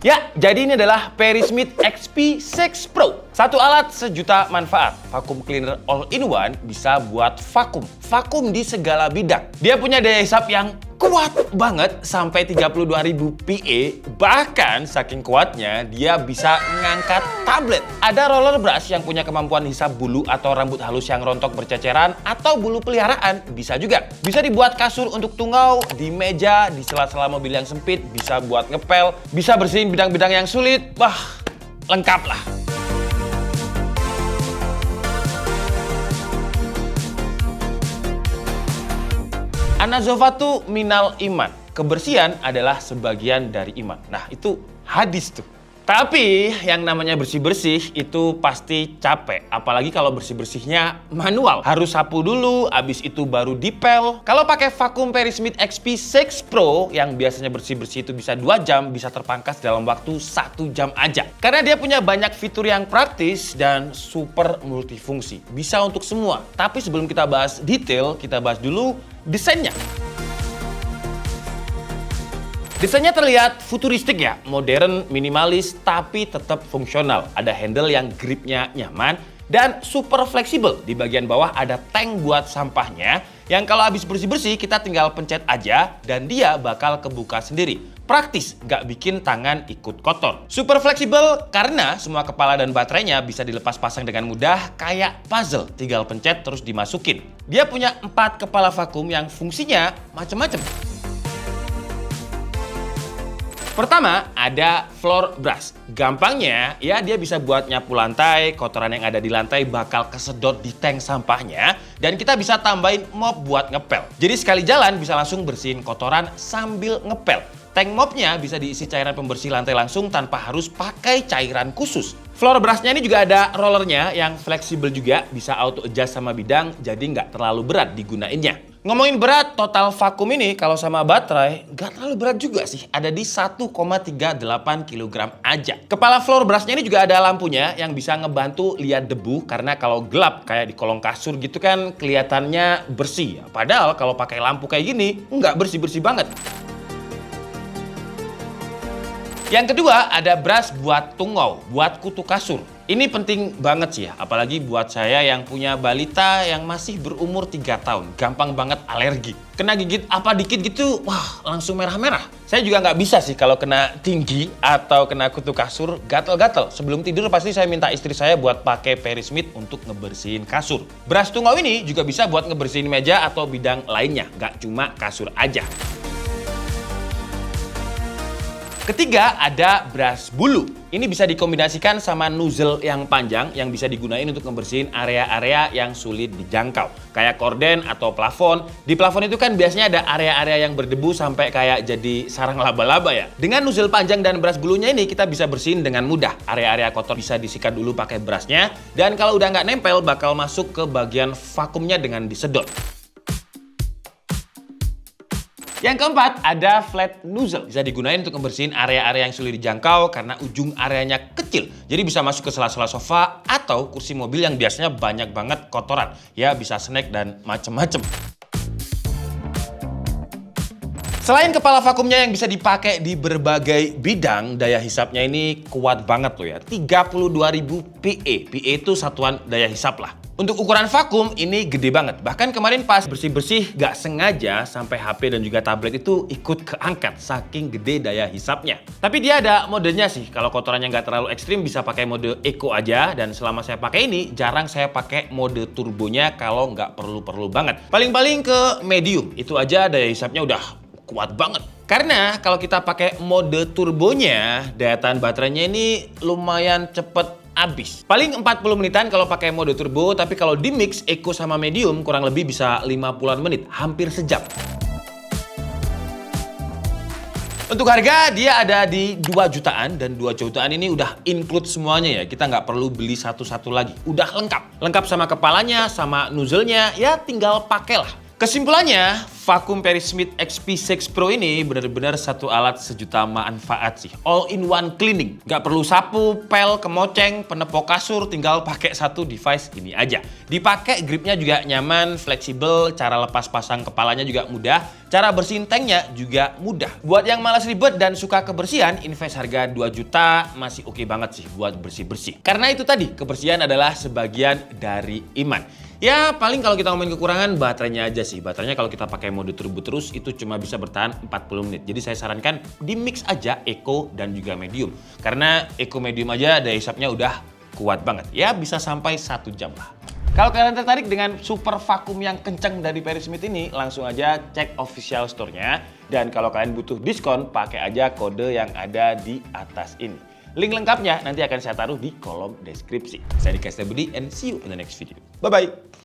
Ya, jadi ini adalah Perry Smith XP6 Pro. Satu alat sejuta manfaat. Vacuum cleaner all-in-one bisa buat vakum di segala bidang. Dia punya daya hisap yang kuat banget sampai 32.000 PA. Bahkan saking kuatnya dia bisa ngangkat tablet. Ada roller brush yang punya kemampuan hisap bulu atau rambut halus yang rontok berceceran atau bulu peliharaan, bisa juga. Bisa dibuat kasur untuk tungau, di meja, di sela-sela mobil yang sempit, bisa buat ngepel, bisa bersihin bidang-bidang yang sulit. Wah, lengkap lah. An-nazafatu minal iman. Kebersihan adalah sebagian dari iman. Nah, itu hadis tuh. Tapi yang namanya bersih-bersih itu pasti capek. Apalagi kalau bersih-bersihnya manual. Harus sapu dulu, abis itu baru dipel. Kalau pakai vakum Perry Smith XP6 Pro yang biasanya bersih-bersih itu bisa 2 jam, bisa terpangkas dalam waktu 1 jam aja. Karena dia punya banyak fitur yang praktis dan super multifungsi. Bisa untuk semua. Tapi sebelum kita bahas detail, kita bahas dulu desainnya. Desainnya terlihat futuristik ya, modern, minimalis, tapi tetap fungsional. Ada handle yang gripnya nyaman dan super fleksibel. Di bagian bawah ada tank buat sampahnya yang kalau habis bersih-bersih kita tinggal pencet aja dan dia bakal kebuka sendiri. Praktis, nggak bikin tangan ikut kotor. Super fleksibel karena semua kepala dan baterainya bisa dilepas pasang dengan mudah kayak puzzle. Tinggal pencet terus dimasukin. Dia punya 4 kepala vakum yang fungsinya macam-macam. Pertama, ada floor brush. Gampangnya, ya dia bisa buat nyapu lantai, kotoran yang ada di lantai bakal kesedot di tank sampahnya, dan kita bisa tambahin mop buat ngepel. Jadi sekali jalan bisa langsung bersihin kotoran sambil ngepel. Tank mopnya bisa diisi cairan pembersih lantai langsung tanpa harus pakai cairan khusus. Floor brushnya ini juga ada rollernya yang fleksibel juga, bisa auto adjust sama bidang, jadi nggak terlalu berat digunainnya. Ngomongin berat, total vakum ini kalau sama baterai nggak terlalu berat juga sih. Ada di 1,38 kg aja. Kepala floor brushnya ini juga ada lampunya yang bisa ngebantu lihat debu. Karena kalau gelap kayak di kolong kasur gitu kan kelihatannya bersih. Padahal kalau pakai lampu kayak gini nggak bersih-bersih banget. Yang kedua ada brush buat tungau, buat kutu kasur. Ini penting banget sih ya, apalagi buat saya yang punya balita yang masih berumur 3 tahun. Gampang banget alergi. Kena gigit apa dikit gitu, wah langsung merah-merah. Saya juga nggak bisa sih kalau kena tinggi atau kena kutu kasur, gatel-gatel. Sebelum tidur pasti saya minta istri saya buat pakai Perry Smith untuk ngebersihin kasur. Brush tungau ini juga bisa buat ngebersihin meja atau bidang lainnya, nggak cuma kasur aja. Ketiga ada brush bulu. Ini bisa dikombinasikan sama nozzle yang panjang yang bisa digunain untuk ngebersihin area-area yang sulit dijangkau. Kayak korden atau plafon. Di plafon itu kan biasanya ada area-area yang berdebu sampai kayak jadi sarang laba-laba ya. Dengan nozzle panjang dan brush bulunya ini kita bisa bersihin dengan mudah. Area-area kotor bisa disikat dulu pakai brushnya. Dan kalau udah nggak nempel bakal masuk ke bagian vakumnya dengan disedot. Yang keempat, ada flat nozzle. Bisa digunain untuk ngebersihin area-area yang sulit dijangkau karena ujung areanya kecil. Jadi bisa masuk ke sela-sela sofa atau kursi mobil yang biasanya banyak banget kotoran. Ya bisa snack dan macem-macem. Selain kepala vakumnya yang bisa dipakai di berbagai bidang, daya hisapnya ini kuat banget loh ya. 32.000 PA. PA itu satuan daya hisap lah. Untuk ukuran vakum ini gede banget. Bahkan kemarin pas bersih-bersih gak sengaja sampai HP dan juga tablet itu ikut keangkat saking gede daya hisapnya. Tapi dia ada modenya sih. Kalau kotorannya gak terlalu ekstrim bisa pakai mode eco aja. Dan selama saya pakai ini jarang saya pakai mode turbonya kalau nggak perlu-perlu banget. Paling-paling ke medium. Itu aja daya hisapnya udah kuat banget. Karena kalau kita pakai mode turbonya, daya tahan baterainya ini lumayan cepet habis. Paling 40 menitan kalau pakai mode turbo, tapi kalau di mix eco sama medium kurang lebih bisa 50-an menit, hampir sejam. Untuk harga dia ada di 2 jutaan dan 2 jutaan ini udah include semuanya ya. Kita nggak perlu beli satu-satu lagi. Udah lengkap. Lengkap sama kepalanya, sama nozzle-nya, ya tinggal pakailah. Kesimpulannya, vakum Perry Smith XP6 Pro ini benar-benar satu alat sejuta manfaat sih. All in one cleaning. Nggak perlu sapu, pel, kemoceng, penepok kasur, tinggal pakai satu device ini aja. Dipakai gripnya juga nyaman, fleksibel, cara lepas pasang kepalanya juga mudah, cara bersihin tanknya juga mudah. Buat yang malas ribet dan suka kebersihan, invest harga 2 juta masih oke banget sih buat bersih-bersih. Karena itu tadi, kebersihan adalah sebagian dari iman. Ya paling kalau kita ngomongin kekurangan baterainya aja sih. Baterainya kalau kita pakai mode turbo terus itu cuma bisa bertahan 40 menit. Jadi saya sarankan di mix aja eco dan juga medium. Karena eco medium aja daya hisapnya udah kuat banget. Ya bisa sampai 1 jam lah. Kalau kalian tertarik dengan super vakum yang kencang dari Perry Smith ini, langsung aja cek official store-nya. Dan kalau kalian butuh diskon, pakai aja kode yang ada di atas ini. Link lengkapnya nanti akan saya taruh di kolom deskripsi. Saya Dika Budi and see you in the next video. Bye-bye.